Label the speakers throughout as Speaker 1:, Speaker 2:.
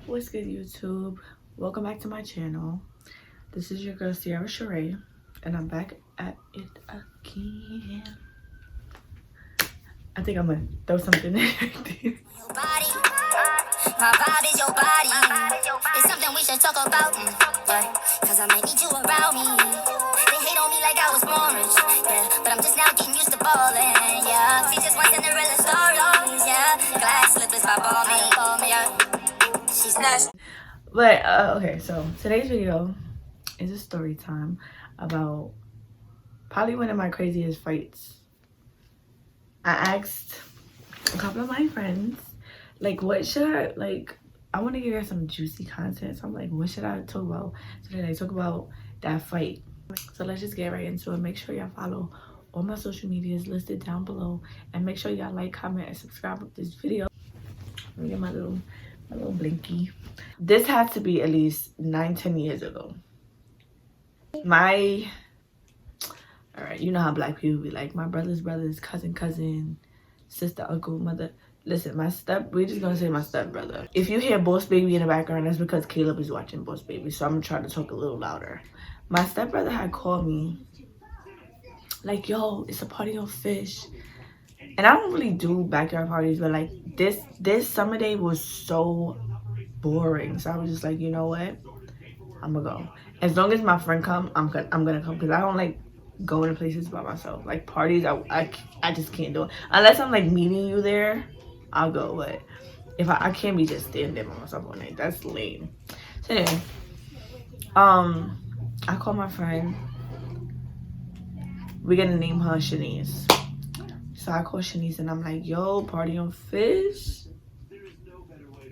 Speaker 1: What's good, YouTube? Welcome back to my channel. This is your girl Sierra Sheree, and I'm back at it again. I think I'm gonna throw something in this. My vibe is your body. It's something we should talk about. Yeah, cause I might need you around me. They hate on me like I was born rich. Yeah, but I'm just now getting used to balling. Yeah, see just one Cinderella stories. Yeah, glass slippers pop on me. Yeah, she's nasty. But okay, so today's video is a story time about probably one of my craziest fights. I asked a couple of my friends, like, what should I, like, I want to give you some juicy content. So I'm like, what should I talk about? So then I talk about that fight. So let's just get right into it. Make sure y'all follow all my social medias listed down below. And make sure y'all like, comment, and subscribe with this video. Let me get my little blinky. This had to be at least 9-10 years ago. All right, you know how black people be like, my brother's cousin, sister, uncle, mother. Listen, we're just gonna say my stepbrother. If you hear Boss Baby in the background, that's because Caleb is watching Boss Baby, so I'm gonna try to talk a little louder. My stepbrother had called me like, yo, it's a party on Fish. And I don't really do backyard parties, but like this summer day was so boring. So I was just like, you know what? I'm gonna go. As long as my friend come, I'm gonna come, because I don't like going to places by myself. Like parties, I just can't do it unless I'm like meeting you there. I'll go, but if I can't be just standing there by myself all night, that's lame. So anyway, I called my friend. We're gonna name her Shanice. So I called Shanice and I'm like, yo, party on Fish.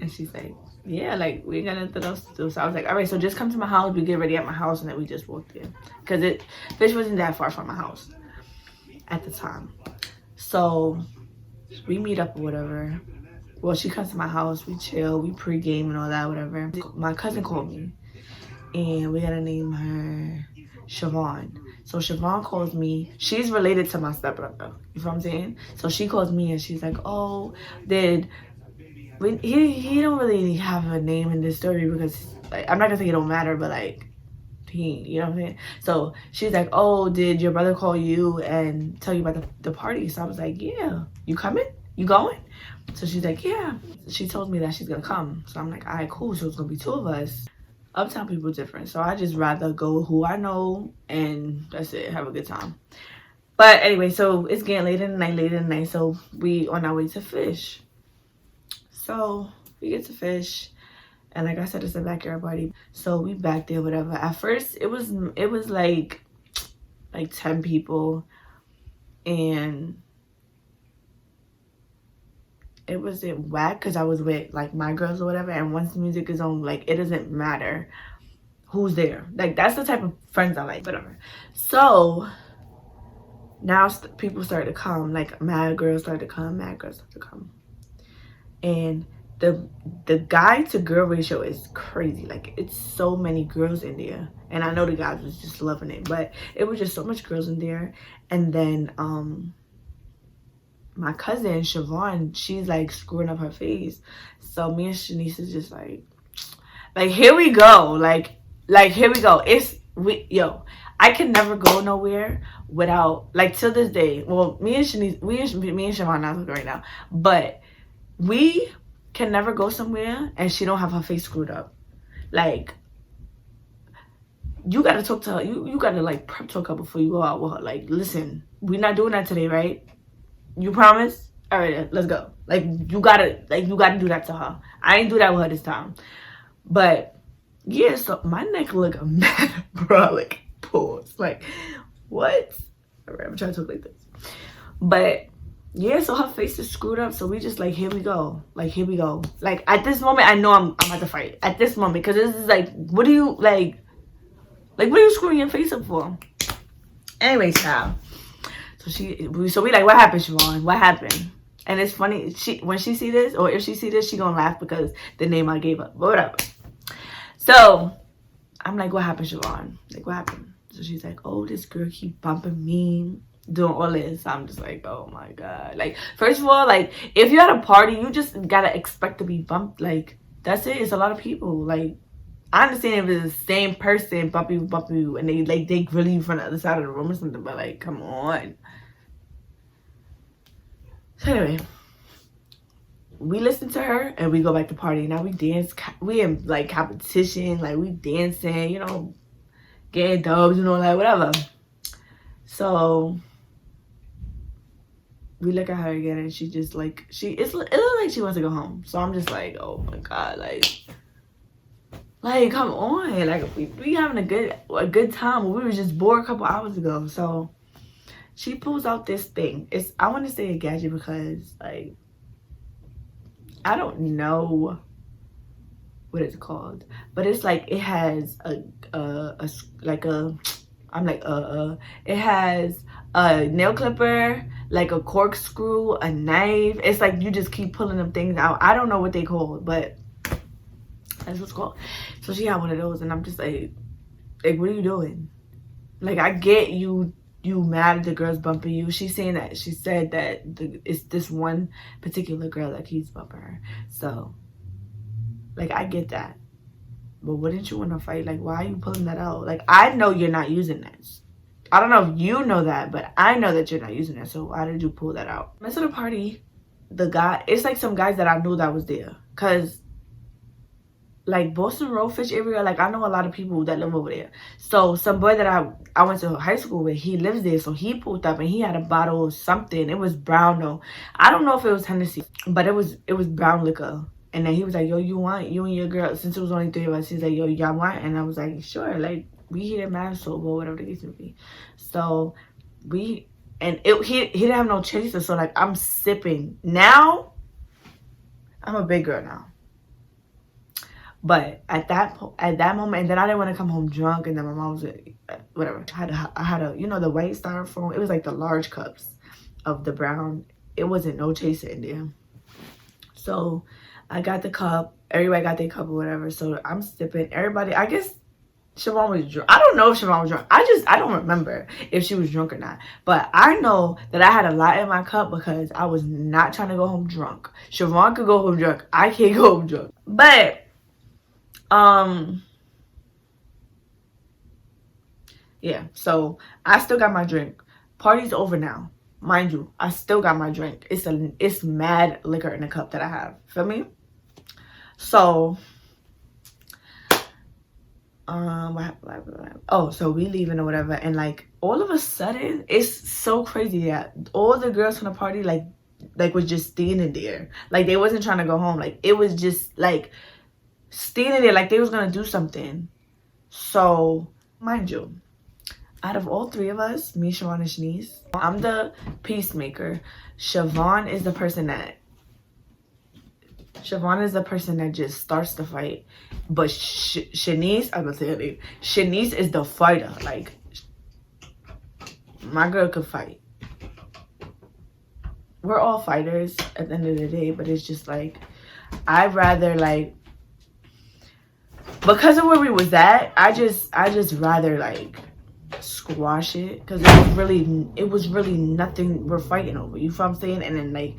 Speaker 1: And she's like, yeah, like, we got nothing else to do. So I was like, all right, so just come to my house. We get ready at my house. And then we just walked in. Because Fish wasn't that far from my house at the time. So we meet up or whatever. Well, she comes to my house. We chill. We pregame and all that, whatever. My cousin called me. And we got to name her Siobhan. So Siobhan calls me. She's related to my stepbrother. You know what I'm saying? So she calls me and she's like, oh, he don't really have a name in this story, because like, I'm not gonna say it don't matter, but like you know what I'm saying? So she's like, oh, did your brother call you and tell you about the party? So I was like, yeah. You coming? You going? So she's like, yeah. She told me that she's gonna come. So I'm like, all right, cool. So it's gonna be two of us. Uptown people different, so I just rather go with who I know, and that's it. Have a good time. But anyway, so it's getting late in the night, so we on our way to Fish. So we get to Fish, and like I said, it's a backyard party. So we back there, whatever. At first, it was like 10 people, and it wasn't whack because I was with like my girls or whatever. And once the music is on, like, it doesn't matter who's there. Like, that's the type of friends I like, whatever. So now people start to come, like mad girls start to come. And the guy to girl ratio is crazy. Like, it's so many girls in there, and I know the guys was just loving it, but it was just so much girls in there. And then my cousin Siobhan, she's like screwing up her face. So me and Shanice is just like here we go, like here we go. I can never go nowhere without, like, till this day. Well, me and Siobhan not looking right now, but we can never go somewhere and she don't have her face screwed up. Like, you gotta talk to her. You gotta like prep talk her before you go out with her. Like, listen, we're not doing that today, right? You promise? All right, let's go. Like, you gotta do that to her. I ain't do that with her this time. But yeah, so my neck look mad, bro. Like, pause. Like, what? All right, I'm trying to talk like this. But yeah, so her face is screwed up. So we just like, here we go. Like, here we go. Like, at this moment, I know I'm about to fight. At this moment, because this is like, what are you screwing your face up for? Anyways, child. So we like, what happened, Siobhan? What happened? And it's funny, when she see this, or if she see this, she gonna laugh because the name I gave up. But whatever. So I'm like, what happened, Siobhan? Like, what happened? So she's like, oh, this girl keep bumping me, doing all this. I'm just like, oh my God. Like, first of all, like, if you're at a party, you just gotta expect to be bumped. Like,
Speaker 2: That's it. It's a lot of people. Like, I understand if it's the same person bumping you, and they grill you from the other side of the room or something, but like, come on. So anyway, we listen to her and we go back to party. Now we dance. We in like competition. Like, we dancing, you know, getting dubs, you know, like whatever. So we look at her again, and she just like it looks like she wants to go home. So I'm just like, oh my god, like come on, like we having a good time. We were just bored a couple hours ago. So she pulls out this thing. I want to say a gadget because like I don't know what it's called, but it's like it has it has a nail clipper, like a corkscrew, a knife. It's like you just keep pulling them things out. I don't know what they call, but that's what's called. So she had one of those, and I'm just like what are you doing? Like, I get you mad at the girls bumping you. She said that it's this one particular girl that keeps bumping her. So like, I get that, but wouldn't you want to fight? Like, why are you pulling that out? Like, I know you're not using this. I don't know if you know that, but I know that you're not using it. So why did you pull that out? Rest of the party, it's like some guys that I knew that was there. Cause like Boston Road Fish area, like I know a lot of people that live over there. So some boy that I went to high school with, he lives there. So he pulled up and he had a bottle of something. It was brown though. I don't know if it was Hennessy, but it was brown liquor. And then he was like, yo, you want, you and your girl, since it was only 3 of us, he's like, yo, y'all want? And I was like, sure, like, we here mad sober, whatever the case may be. So he didn't have no chaser, so like, I'm sipping. Now, I'm a big girl now. But at that moment, and then I didn't want to come home drunk, and then my mom was like, whatever. I had a, you know, the white styrofoam. It was like the large cups of the brown. It wasn't no chaser in there. So I got the cup. Everybody got their cup or whatever. So I'm sipping. Everybody, I guess Siobhan was drunk. I don't know if Siobhan was drunk. I don't remember if she was drunk or not. But I know that I had a lot in my cup because I was not trying to go home drunk. Siobhan could go home drunk. I can't go home drunk. But, yeah. So I still got my drink. Party's over now. Mind you, I still got my drink. It's mad liquor in the cup that I have. Feel me? So, so we leaving or whatever, and like all of a sudden, it's so crazy that all the girls from the party like was just standing there, like they wasn't trying to go home, like it was just like standing there, like they was gonna do something. So, mind you, out of all 3 of us, me, Siobhan, and Shanice, I'm the peacemaker. Siobhan is the person that just starts the fight. But Shanice, I'm gonna say her name. Shanice is the fighter. Like, my girl could fight. We're all fighters at the end of the day, but it's just like, I'd rather like, because of where we was at, I just rather like squash it, because it was really nothing we're fighting over. You feel what I'm saying? And then like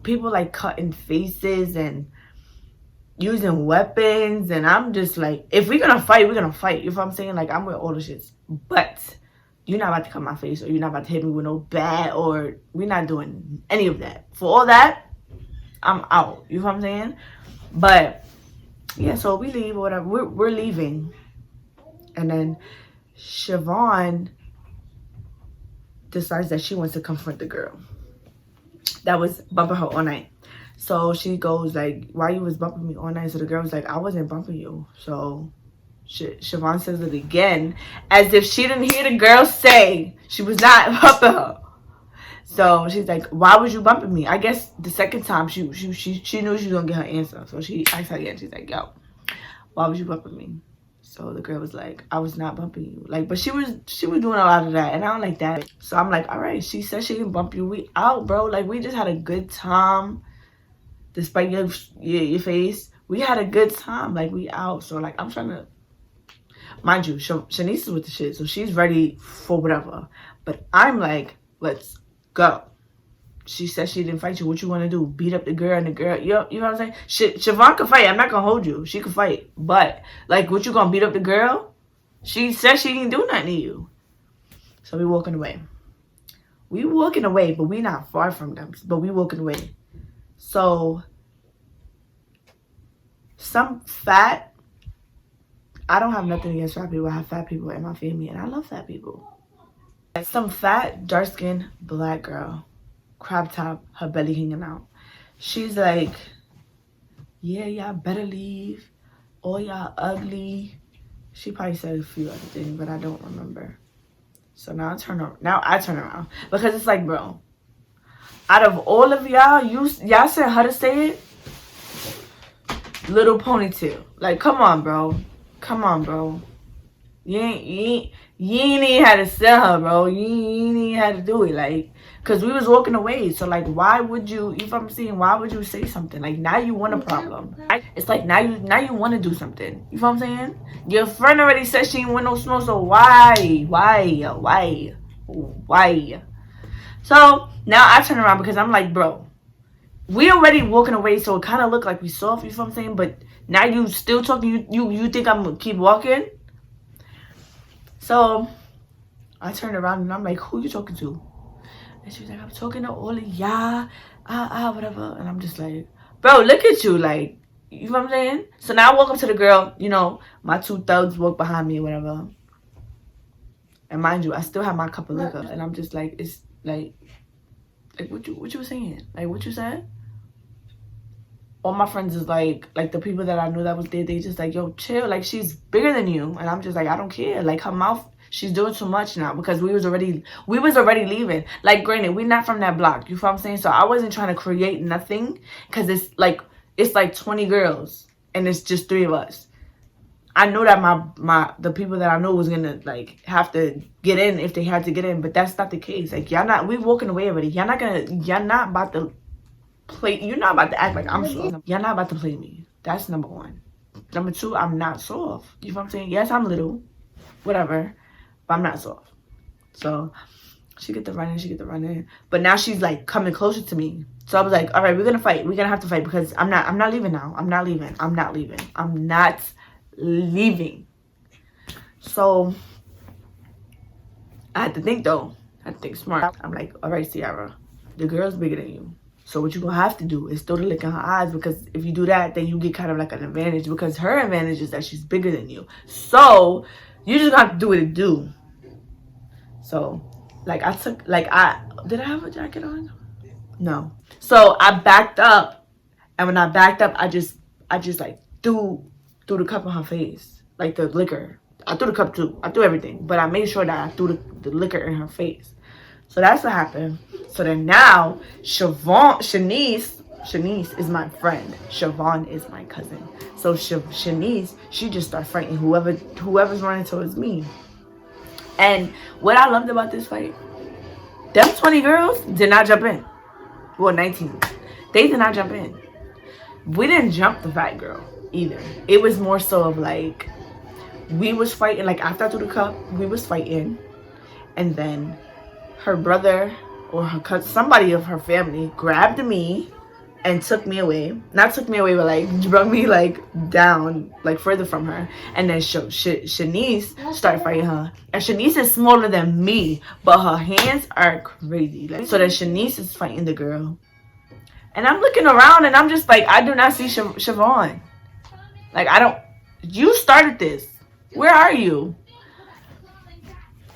Speaker 2: people like cutting faces and using weapons, and I'm just like, if we're gonna fight, we're gonna fight. You feel what I'm saying? Like, I'm with all the shits, but you're not about to cut my face, or you're not about to hit me with no bat, or we're not doing any of that. For all that, I'm out. You feel what I'm saying? But yeah, so we leave or whatever. We're leaving, and then Siobhan decides that she wants to confront the girl that was bumping her all night. So she goes like, why you was bumping me all night? So the girl was like, I wasn't bumping you. So Siobhan says it again, as if she didn't hear the girl say she was not bumping her. So she's like, why was you bumping me? I guess the second time she knew she was gonna get her answer. So she asked her again. She's like, yo, why was you bumping me? So the girl was like, I was not bumping you. Like, but she was doing a lot of that, and I don't like that. So I'm like, all right, she said she didn't bump you. We out, bro. Like, we just had a good time. Despite your face, we had a good time. Like, we out. So like, I'm trying to, mind you, Shanice is with the shit, so she's ready for whatever. But I'm like, let's go. she said she didn't fight you. What you want to do? Beat up the girl and the girl? You know what I'm saying? Siobhan can fight. I'm not gonna hold you. She can fight. But like, what you gonna beat up the girl? She said she didn't do nothing to you. So we walking away. We walking away, but we not far from them. But we walking away. So some fat. I don't have nothing against fat people. I have fat people in my family, and I love fat people. Some fat, dark-skinned black girl, crop top, her belly hanging out. She's like, yeah, y'all better leave. Or y'all ugly. She probably said a few other things, but I don't remember. So now I turn around. Because it's like, bro, out of all of y'all, y'all said her to say it? Little ponytail. Like, come on, bro. Come on, bro. You ain't even had to sell her, bro. You ain't even had to do it, like, cause we was walking away. So like, why would you? If I'm saying, why would you say something? Like, now you want a problem. It's like now you want to do something. You know what I'm saying? Your friend already said she didn't want no smoke. So why? So now I turn around because I'm like, bro, we already walking away. So it kind of looked like we soft. You know what I'm saying? But now you still talking. You think I'm gonna keep walking? So I turned around and I'm like, who you talking to? And she was like, I'm talking to all of y'all. Whatever. And I'm just like, bro, look at you. Like, you know what I'm saying? So now I walk up to the girl, you know, my two thugs walk behind me or whatever. And mind you, I still have my cup of liquor. And I'm just like, it's like what you were saying? Like, what you said? All my friends is like the people that I knew that was there, they just like, yo, chill. Like, she's bigger than you. And I'm just like, I don't care. Like, her mouth, she's doing too much now because we was already leaving. Like, granted, we're not from that block. You know what I'm saying? So I wasn't trying to create nothing because it's like 20 girls and it's just 3 of us. I know that the people that I know was gonna like have to get in if they had to get in, but that's not the case. Like, we walking away already. Y'all not about to play. You're not about to act like I'm soft. Y'all not about to play me. That's number 1. Number 2, I'm not soft. You know what I'm saying? Yes, I'm little, whatever, but I'm not soft. So she get the running, but now she's like coming closer to me. So I was like, all right, we're gonna fight. We're gonna have to fight because I'm not leaving now. I'm not leaving. So I had to think though. I had to think smart. I'm like, all right, Ciara, the girl's bigger than you. So what you're gonna have to do is throw the lick in her eyes, because if you do that, then you get kind of like an advantage, because her advantage is that she's bigger than you. So you just have to do what it do. So like did I have a jacket on? No. So I backed up, and when I backed up, I just like threw the cup in her face, like the liquor. I threw the cup too. I threw everything, but I made sure that I threw the liquor in her face. So that's what happened. So then now, Shanice is my friend. Siobhan is my cousin. So Shanice, she just started fighting whoever's running towards me. And what I loved about this fight, them 20 girls did not jump in. Well, 19. They did not jump in. We didn't jump the fat girl either. It was more so of like, we was fighting, like after I threw the cup, we was fighting. And then her brother or her cousin, somebody of her family, grabbed me and took me away. Not took me away, but like brought me like down, like further from her. And then Shanice started fighting her. And Shanice is smaller than me, but her hands are crazy. Like, so then Shanice is fighting the girl. And I'm looking around and I'm just like, I do not see Siobhan. Like, you started this. Where are you?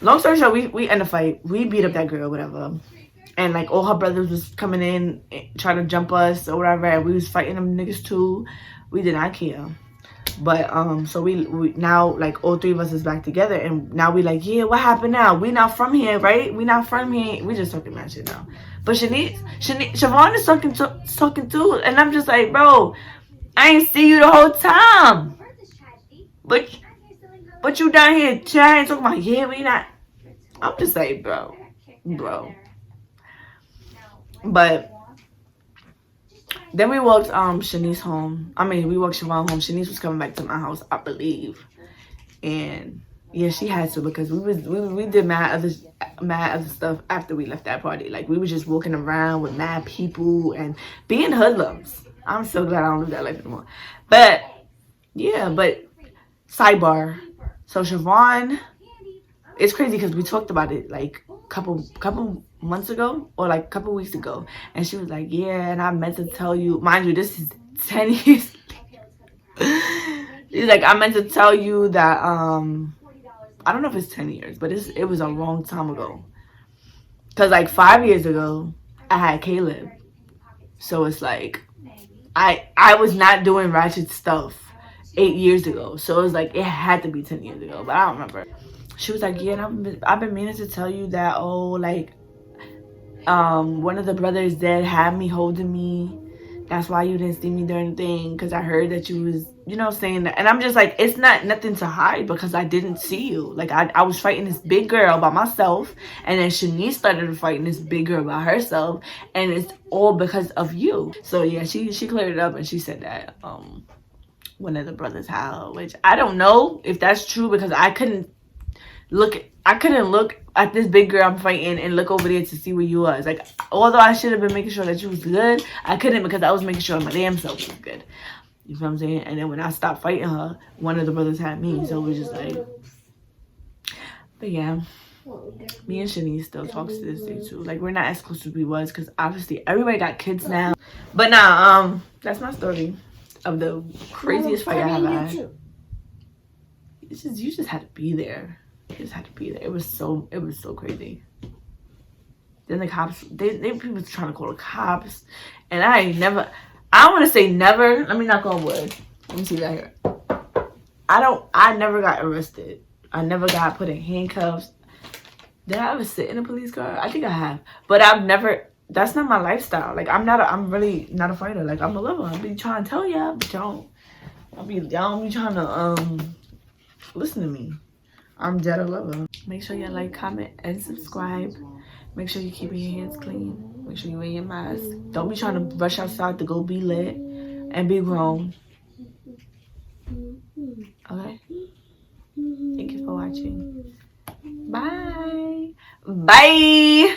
Speaker 2: Long story short, we end the fight. We beat up that girl, whatever. And like all her brothers was coming in, trying to jump us or whatever. And we was fighting them niggas too. We did not care. But so we now like all 3 of us is back together, and now we like, yeah, what happened now? We not from here, right? We not from here. We just talking that shit now. But Siobhan is talking too, and I'm just like, bro, I ain't see you the whole time. But you down here chatting, talking about, yeah, we not. I'm just like, bro. But then we walked Shanice home. We walked Siobhan home. Shanice was coming back to my house, I believe. And Yeah, she had to because we did mad other stuff after we left that party. Like we were just walking around with mad people and being hoodlums. I'm so glad I don't live that life anymore. But yeah, but sidebar. So Siobhan, it's crazy because we talked about it like couple months ago or like couple weeks ago, and she was like, yeah, and I meant to tell you, mind you, this is 10 years. She's like, I meant to tell you that I don't know if it's 10 years, but it was a long time ago. Cause like 5 years ago, I had Caleb, so it's like I was not doing ratchet stuff 8 years ago, so it was like it had to be 10 years ago, but I don't remember. She was like, yeah, and I've been meaning to tell you that, oh, like one of the brothers that had me holding me. That's why you didn't see me during the thing, because I heard that you was, you know, saying that. And I'm just like, it's not nothing to hide because I didn't see you. Like, I was fighting this big girl by myself, and then Shanice started fighting this big girl by herself, and it's all because of you. So, yeah, she cleared it up, and she said that one of the brothers had, which I don't know if that's true because I couldn't look at this big girl I'm fighting and look over there to see where you was. Like, although I should have been making sure that you was good, I couldn't because I was making sure my damn self was good. You feel what I'm saying? And then when I stopped fighting her, one of the brothers had me, so it was just like. But yeah, me and Shanice still talks to this day too. Like, we're not as close as we was because obviously everybody got kids now. But nah, that's my story of the craziest fight I ever had. You just had to be there. You just had to be there. It was so crazy. Then the cops, they people trying to call the cops, and I don't want to say never. Let me knock on wood. Let me see that here. I never got arrested. I never got put in handcuffs. Did I ever sit in a police car? I think I have, but I've never. That's not my lifestyle. Like, I'm really not a fighter. Like, I'm a lover. I be trying to tell y'all, but y'all don't be trying to listen to me. I'm dead a lover. Make sure you like, comment, and subscribe. Make sure you keep your hands clean. Make sure you wear your mask. Don't be trying to rush outside to go be lit and be grown. Okay? Thank you for watching. Bye. Bye.